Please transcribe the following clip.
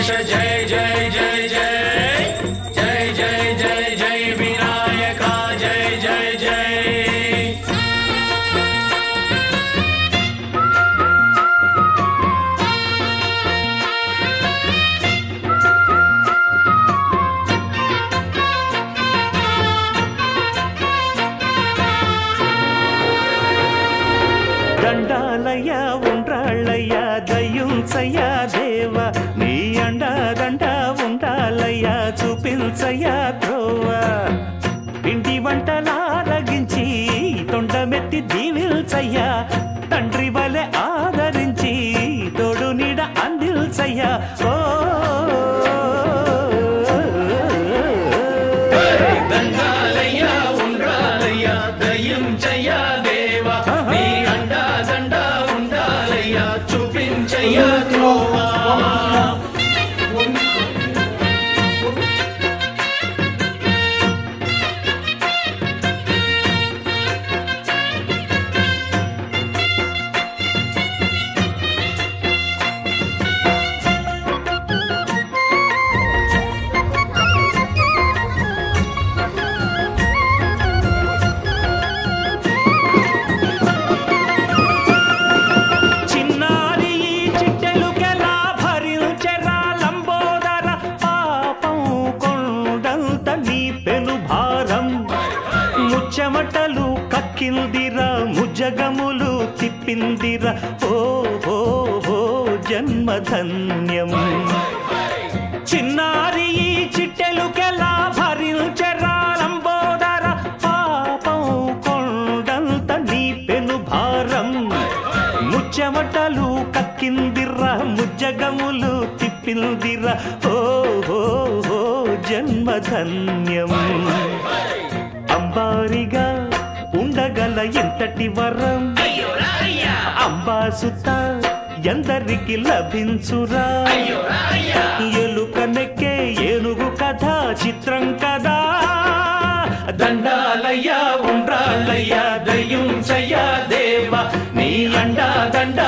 गणेश जय जय जय जय जय जय जय जय विनायका जय जय जय దండాలయ్యా ఉండ్రాళ్ళయ్యా దయ్యుంచయ్యా దేవా నీ అండా దండ ఉండాలయ్యా చూపించయ్యా త్రోవా పిండి వంటలారగించి తొండమెత్తి దీవిల్చయ్యా తండ్రి వలె ఆదరించి తోడు నీడ అందిల్చయ్యా ఓ దండాలయ్యా ఉండ్రాలయ్యా దయ్యుంచయ్యా దేవా నీ అండా దండ ఉండాలయ్యా చూపించయ్యా త్రోవా చెమటలు కక్కిందిరా ముజగములు తిప్పిందిరా ఓ ఓ ఓ జన్మధన్యం చిన్నారి ఈ చిట్టెలుకెలా భరించెరా లంబోదర పాపం కొండంత నీ పెను భారం ముచ్చెమటలు కక్కిందిరా ముజగములు తిప్పిందిరా ఓ ఓ ఓ జన్మధన్యం అంబారిగా ఉండగల ఎంతటి వరం అంబాసుత ఎందరికి లభించురా ఎలుక నెక్కే ఏనుగు కథ చిత్రం కదా దండాలయ్యా ఉండ్రాలయ్యా దయ్యుంచయ్యా దేవా నీ అండా దండ